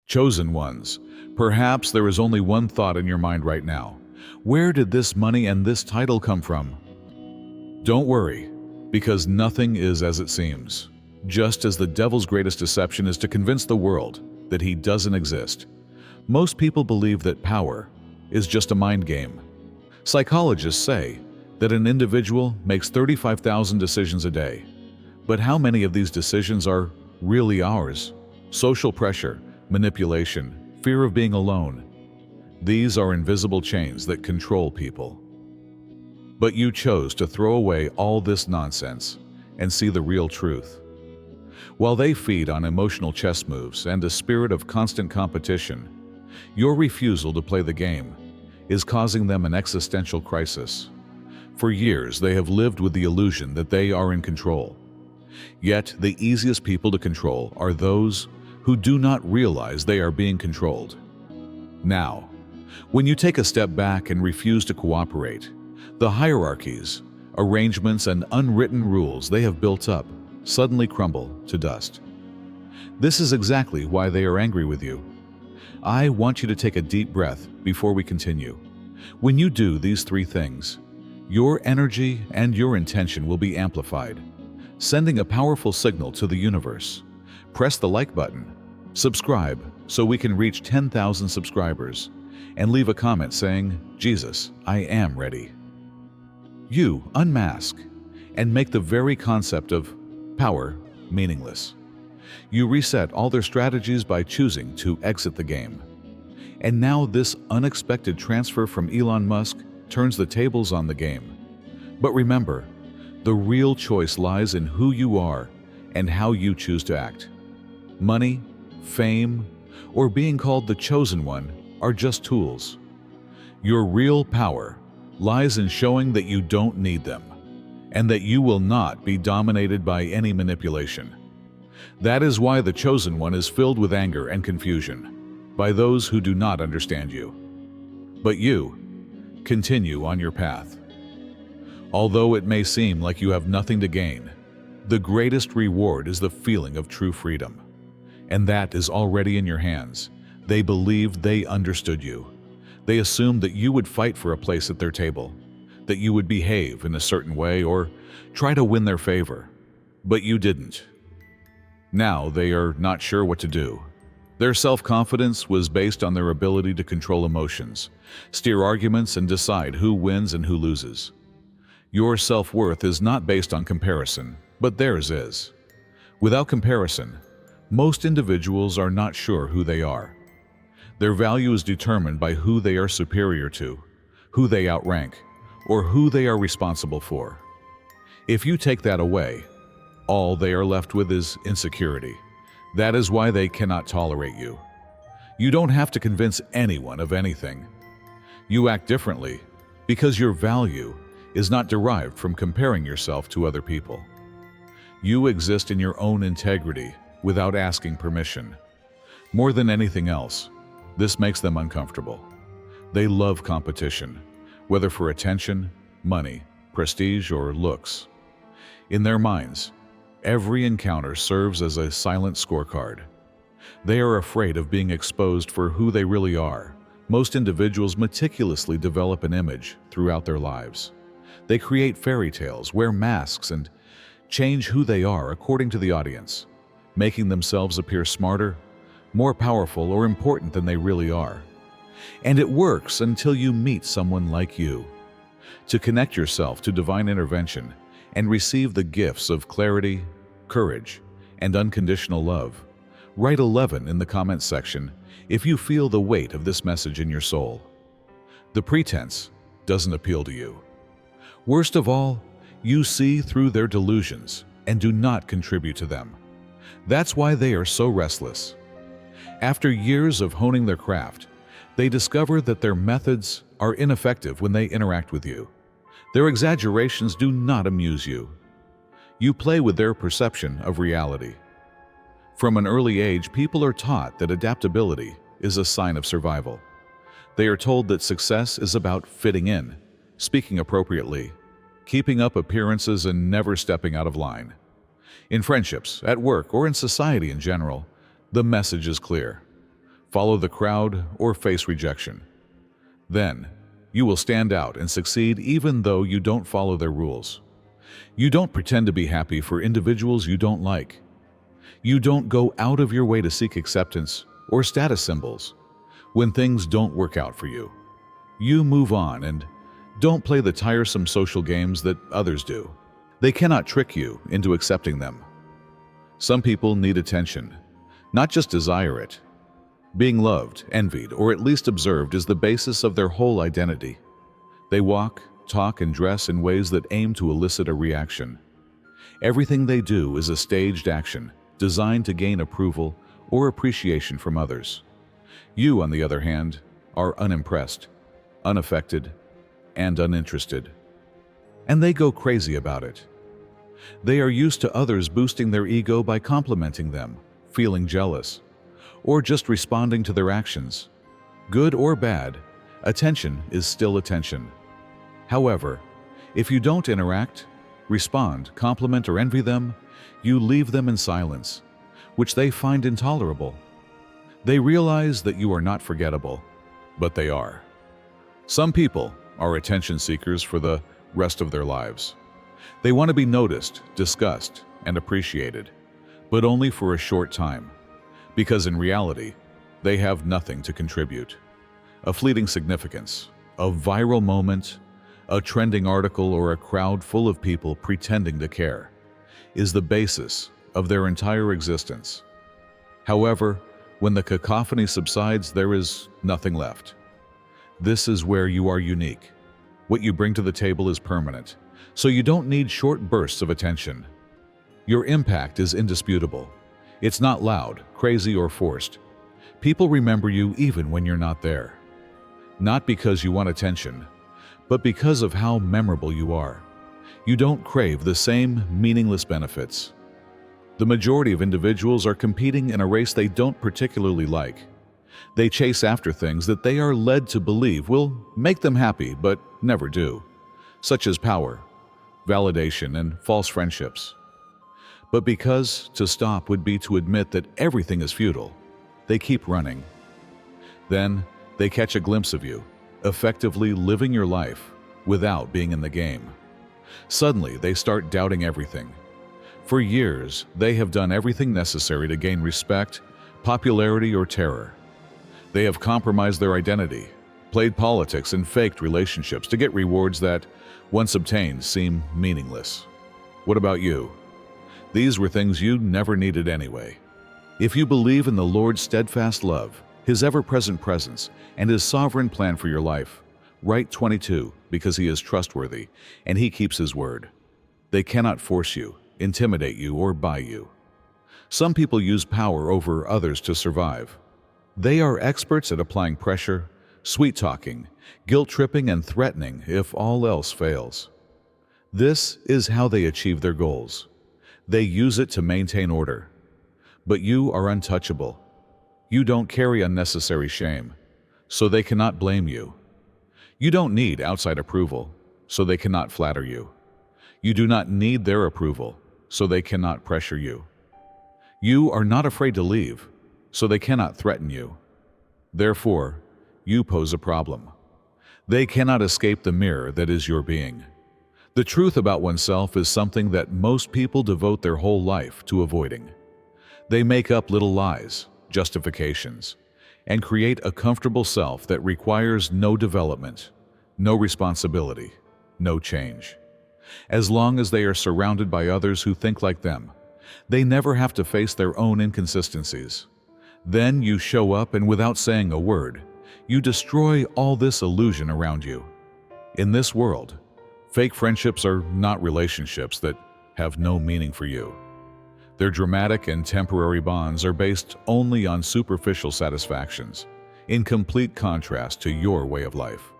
Chosen ones. Perhaps there is only one thought in your mind right now. Where did this money and this title come from? Don't worry, because nothing is as it seems. Just as the devil's greatest deception is to convince the world that he doesn't exist, most people believe that power is just a mind game. Psychologists say that an individual makes 35,000 decisions a day. But how many of these decisions are really ours? Social pressure, manipulation, fear of being alone. These are invisible chains that control people. But you chose to throw away all this nonsense and see the real truth. While they feed on emotional chess moves and a spirit of constant competition, your refusal to play the game is causing them an existential crisis. For years, they have lived with the illusion that they are in control. Yet, the easiest people to control are those who do not realize they are being controlled. Now, when you take a step back and refuse to cooperate, the hierarchies, arrangements, and unwritten rules they have built up suddenly crumble to dust. This is exactly why they are angry with you. I want you to take a deep breath before we continue. When you do these three things, your energy and your intention will be amplified, sending a powerful signal to the universe. Press the like button, subscribe so we can reach 10,000 subscribers, and leave a comment saying, "Jesus, I am ready." You unmask and make the very concept of power meaningless. You reset all their strategies by choosing to exit the game. And now this unexpected transfer from Elon Musk turns the tables on the game. But remember, the real choice lies in who you are and how you choose to act. Money, fame, or being called the chosen one are just tools. Your real power lies in showing that you don't need them, and that you will not be dominated by any manipulation. That is why the chosen one is filled with anger and confusion by those who do not understand you. But you continue on your path. Although it may seem like you have nothing to gain, the greatest reward is the feeling of true freedom. And that is already in your hands. They believed they understood you. They assumed that you would fight for a place at their table, that you would behave in a certain way or try to win their favor. But you didn't. Now they are not sure what to do. Their self-confidence was based on their ability to control emotions, steer arguments, and decide who wins and who loses. Your self-worth is not based on comparison, but theirs is. Without comparison, most individuals are not sure who they are. Their value is determined by who they are superior to, who they outrank, or who they are responsible for. If you take that away, all they are left with is insecurity. That is why they cannot tolerate you. You don't have to convince anyone of anything. You act differently because your value is not derived from comparing yourself to other people. You exist in your own integrity without asking permission. More than anything else, this makes them uncomfortable. They love competition, whether for attention, money, prestige, or looks. In their minds, every encounter serves as a silent scorecard. They are afraid of being exposed for who they really are. Most individuals meticulously develop an image throughout their lives. They create fairy tales, wear masks, and change who they are according to the audience, making themselves appear smarter, more powerful, or important than they really are. And it works until you meet someone like you. To connect yourself to divine intervention and receive the gifts of clarity, courage, and unconditional love, write 11 in the comments section if you feel the weight of this message in your soul. The pretense doesn't appeal to you. Worst of all, you see through their delusions and do not contribute to them. That's why they are so restless. After years of honing their craft, they discover that their methods are ineffective when they interact with you. Their exaggerations do not amuse you. You play with their perception of reality. From an early age, people are taught that adaptability is a sign of survival. They are told that success is about fitting in, speaking appropriately, keeping up appearances, and never stepping out of line. In friendships, at work, or in society in general, the message is clear. follow the crowd, or face rejection. Then, you will stand out and succeed even though you don't follow their rules. You don't pretend to be happy for individuals you don't like. You don't go out of your way to seek acceptance or status symbols. When things don't work out for you, you move on and don't play the tiresome social games that others do. They cannot trick you into accepting them. Some people need attention, not just desire it. Being loved, envied, or at least observed is the basis of their whole identity. They walk, talk, and dress in ways that aim to elicit a reaction. Everything they do is a staged action designed to gain approval or appreciation from others. You, on the other hand, are unimpressed, unaffected, and uninterested. And they go crazy about it. They are used to others boosting their ego by complimenting them, feeling jealous, or just responding to their actions. Good or bad, attention is still attention. However, if you don't interact, respond, compliment, or envy them, you leave them in silence, which they find intolerable. They realize that you are not forgettable, but they are. Some people are attention seekers for the rest of their lives. They want to be noticed, discussed, and appreciated, but only for a short time, because in reality, they have nothing to contribute. A fleeting significance, a viral moment, a trending article, or a crowd full of people pretending to care is the basis of their entire existence. However, when the cacophony subsides, there is nothing left. This is where you are unique. What you bring to the table is permanent, so you don't need short bursts of attention. Your impact is indisputable. It's not loud, crazy, or forced. People remember you even when you're not there. Not because you want attention, but because of how memorable you are. You don't crave the same meaningless benefits. The majority of individuals are competing in a race they don't particularly like. They chase after things that they are led to believe will make them happy but never do, such as power, validation, and false friendships. But because to stop would be to admit that everything is futile, they keep running. Then they catch a glimpse of you, effectively living your life without being in the game. Suddenly, they start doubting everything. For years, they have done everything necessary to gain respect, popularity, or terror. They have compromised their identity, played politics, and faked relationships to get rewards that, once obtained, seem meaningless. What about you? These were things you never needed anyway. If you believe in the Lord's steadfast love, His ever-present presence, and His sovereign plan for your life, write 22 because He is trustworthy and He keeps His word. They cannot force you, intimidate you, or buy you. Some people use power over others to survive. They are experts at applying pressure, sweet-talking, guilt-tripping, and threatening if all else fails. This is how they achieve their goals. They use it to maintain order. But you are untouchable. You don't carry unnecessary shame, so they cannot blame you. You don't need outside approval, so they cannot flatter you. You do not need their approval, so they cannot pressure you. You are not afraid to leave, so they cannot threaten you. Therefore, you pose a problem. They cannot escape the mirror that is your being. The truth about oneself is something that most people devote their whole life to avoiding. They make up little lies, justifications, and create a comfortable self that requires no development, no responsibility, no change. As long as they are surrounded by others who think like them, they never have to face their own inconsistencies. Then you show up and without saying a word, you destroy all this illusion around you. In this world, fake friendships are not relationships that have no meaning for you. Their dramatic and temporary bonds are based only on superficial satisfactions, in complete contrast to your way of life.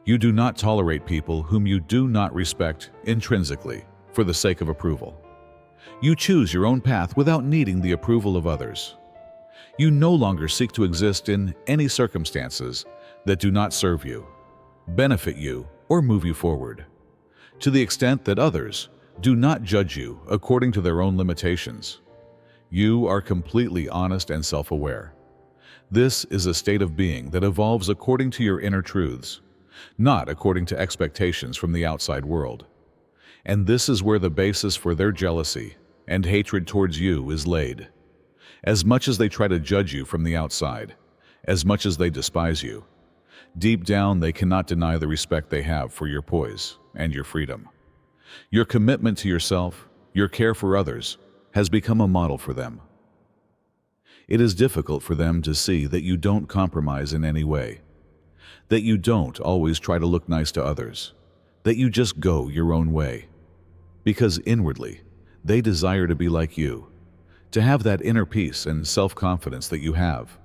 You do not tolerate people whom you do not respect intrinsically for the sake of approval. You choose your own path without needing the approval of others. You no longer seek to exist in any circumstances that do not serve you, benefit you, or move you forward. To the extent that others do not judge you according to their own limitations, you are completely honest and self-aware. This is a state of being that evolves according to your inner truths, not according to expectations from the outside world. And this is where the basis for their jealousy and hatred towards you is laid. As much as they try to judge you from the outside, as much as they despise you, deep down they cannot deny the respect they have for your poise and your freedom. Your commitment to yourself, your care for others, has become a model for them. It is difficult for them to see that you don't compromise in any way, that you don't always try to look nice to others, that you just go your own way. Because inwardly, they desire to be like you, to have that inner peace and self-confidence that you have.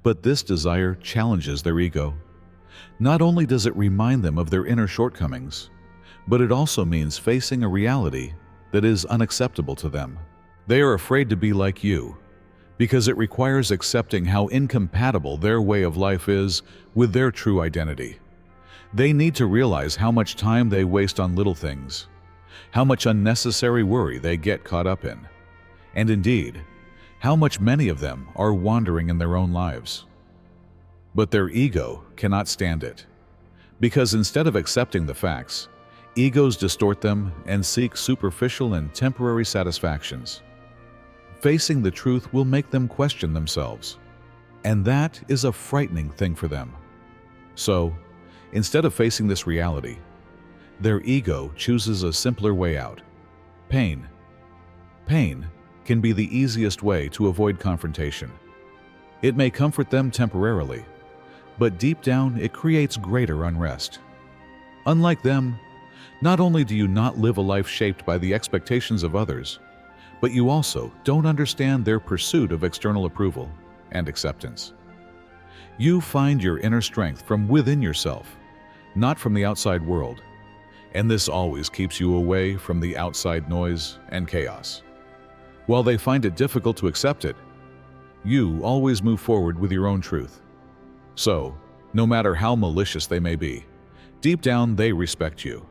But this desire challenges their ego. Not only does it remind them of their inner shortcomings, but it also means facing a reality that is unacceptable to them. They are afraid to be like you, because it requires accepting how incompatible their way of life is with their true identity. They need to realize how much time they waste on little things, how much unnecessary worry they get caught up in, and indeed, how much many of them are wandering in their own lives. But their ego cannot stand it, because instead of accepting the facts, egos distort them and seek superficial and temporary satisfactions. Facing the truth will make them question themselves, and that is a frightening thing for them. So, instead of facing this reality, their ego chooses a simpler way out: pain. Pain can be the easiest way to avoid confrontation. It may comfort them temporarily, but deep down it creates greater unrest. Unlike them, not only do you not live a life shaped by the expectations of others, but you also don't understand their pursuit of external approval and acceptance. You find your inner strength from within yourself, not from the outside world, and this always keeps you away from the outside noise and chaos. While they find it difficult to accept it, you always move forward with your own truth. So, no matter how malicious they may be, deep down they respect you,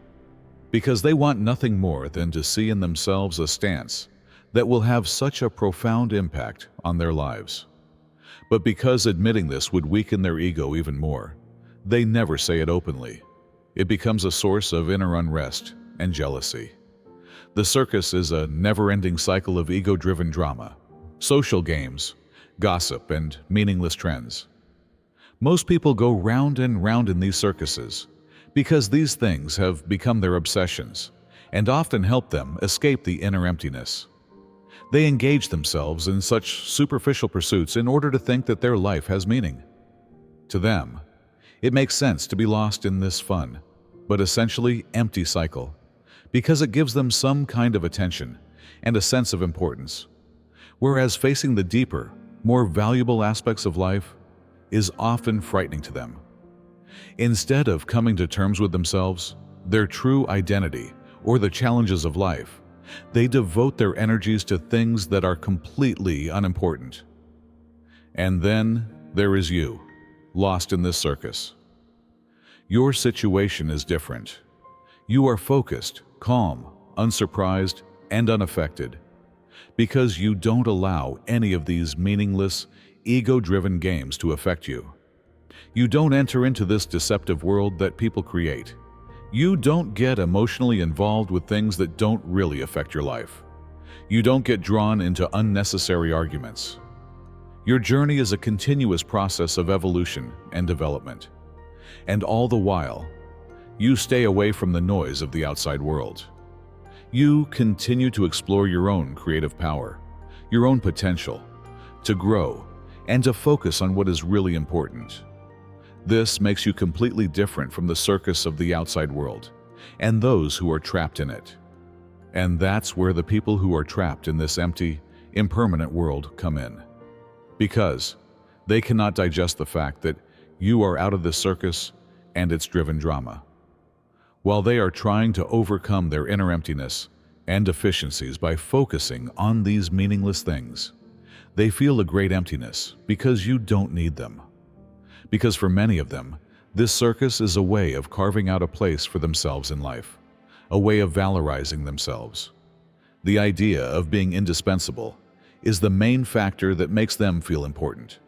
because they want nothing more than to see in themselves a stance that will have such a profound impact on their lives. But because admitting this would weaken their ego even more, they never say it openly. It becomes a source of inner unrest and jealousy. The circus is a never-ending cycle of ego-driven drama, social games, gossip, and meaningless trends. Most people go round and round in these circuses because these things have become their obsessions and often help them escape the inner emptiness. They engage themselves in such superficial pursuits in order to think that their life has meaning. To them, it makes sense to be lost in this fun, but essentially empty cycle, because it gives them some kind of attention and a sense of importance. Whereas facing the deeper, more valuable aspects of life is often frightening to them. Instead of coming to terms with themselves, their true identity, or the challenges of life, they devote their energies to things that are completely unimportant. And then there is you, lost in this circus. Your situation is different. You are focused, calm, unsurprised, and unaffected, because you don't allow any of these meaningless, ego-driven games to affect you. You don't enter into this deceptive world that people create. You don't get emotionally involved with things that don't really affect your life. You don't get drawn into unnecessary arguments. Your journey is a continuous process of evolution and development. And all the while, you stay away from the noise of the outside world. You continue to explore your own creative power, your own potential, to grow, and to focus on what is really important. This makes you completely different from the circus of the outside world and those who are trapped in it. And that's where the people who are trapped in this empty, impermanent world come in. Because they cannot digest the fact that you are out of the circus and its driven drama. While they are trying to overcome their inner emptiness and deficiencies by focusing on these meaningless things, they feel a great emptiness because you don't need them. Because for many of them, this circus is a way of carving out a place for themselves in life, a way of valorizing themselves. The idea of being indispensable is the main factor that makes them feel important.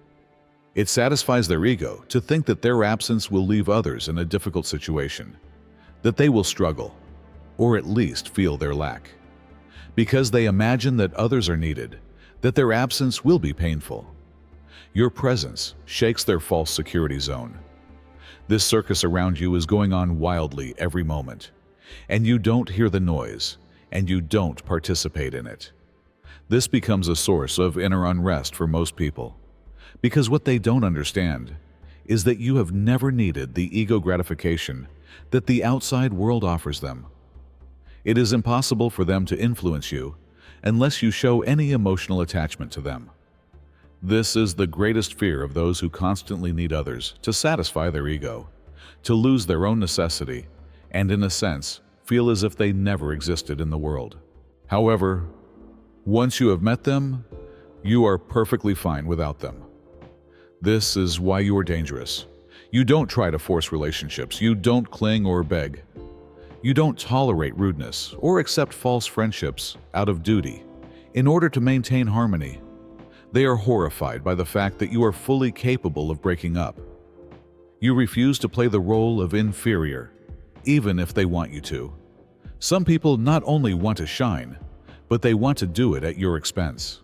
It satisfies their ego to think that their absence will leave others in a difficult situation, that they will struggle, or at least feel their lack. Because they imagine that others are needed, that their absence will be painful. Your presence shakes their false security zone. This circus around you is going on wildly every moment, and you don't hear the noise, and you don't participate in it. This becomes a source of inner unrest for most people, because what they don't understand is that you have never needed the ego gratification that the outside world offers them. It is impossible for them to influence you unless you show any emotional attachment to them. This is the greatest fear of those who constantly need others to satisfy their ego, to lose their own necessity, and in a sense, feel as if they never existed in the world. However, once you have met them, you are perfectly fine without them. This is why you are dangerous. You don't try to force relationships. You don't cling or beg. You don't tolerate rudeness or accept false friendships out of duty in order to maintain harmony. They are horrified by the fact that you are fully capable of breaking up. You refuse to play the role of inferior, even if they want you to. Some people not only want to shine, but they want to do it at your expense.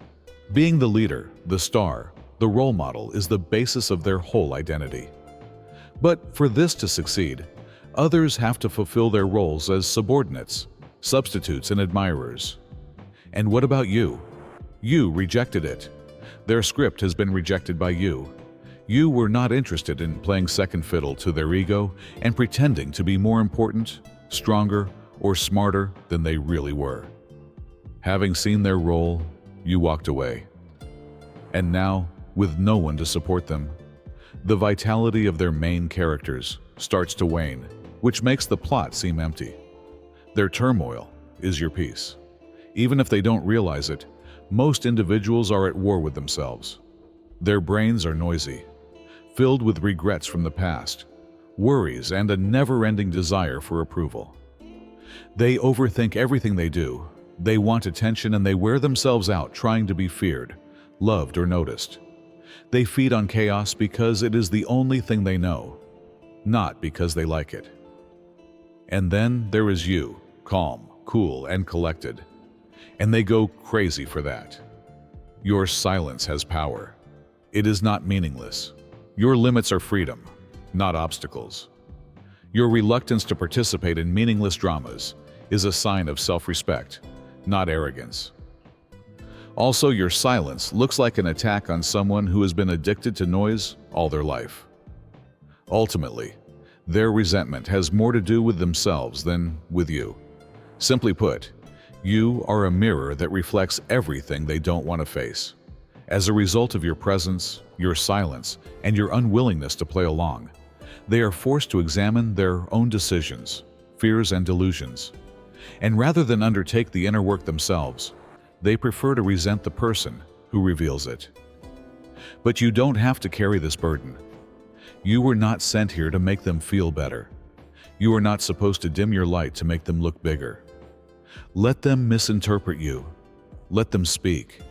Being the leader, the star, the role model is the basis of their whole identity. But for this to succeed, others have to fulfill their roles as subordinates, substitutes, and admirers. And what about you? You rejected it. Their script has been rejected by you. You were not interested in playing second fiddle to their ego and pretending to be more important, stronger, or smarter than they really were. Having seen their role, you walked away. And now, with no one to support them, the vitality of their main characters starts to wane, which makes the plot seem empty. Their turmoil is your peace. Even if they don't realize it, most individuals are at war with themselves. Their brains are noisy, filled with regrets from the past, worries, and a never-ending desire for approval. They overthink everything they do. They want attention and they wear themselves out trying to be feared, loved, or noticed. They feed on chaos because it is the only thing they know, not because they like it. And then there is you, calm, cool, and collected. And they go crazy for that. Your silence has power. It is not meaningless. Your limits are freedom, not obstacles. Your reluctance to participate in meaningless dramas is a sign of self-respect, not arrogance. Also, your silence looks like an attack on someone who has been addicted to noise all their life. Ultimately, their resentment has more to do with themselves than with you. Simply put, you are a mirror that reflects everything they don't want to face. As a result of your presence, your silence, and your unwillingness to play along, they are forced to examine their own decisions, fears, and delusions. And rather than undertake the inner work themselves, they prefer to resent the person who reveals it. But you don't have to carry this burden. You were not sent here to make them feel better. You are not supposed to dim your light to make them look bigger. Let them misinterpret you. Let them speak.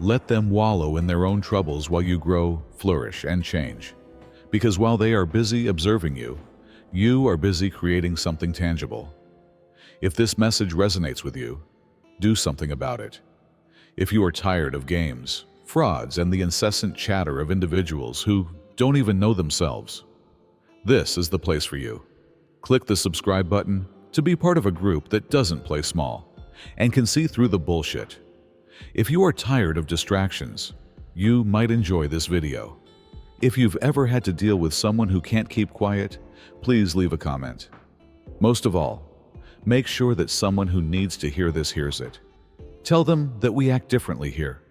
Let them wallow in their own troubles while you grow, flourish, and change. Because while they are busy observing you, you are busy creating something tangible. If this message resonates with you, do something about it. If you are tired of games, frauds, and the incessant chatter of individuals who don't even know themselves, this is the place for you. Click the subscribe button to be part of a group that doesn't play small and can see through the bullshit. If you are tired of distractions, you might enjoy this video. If you've ever had to deal with someone who can't keep quiet, please leave a comment. Most of all, make sure that someone who needs to hear this hears it. Tell them that we act differently here.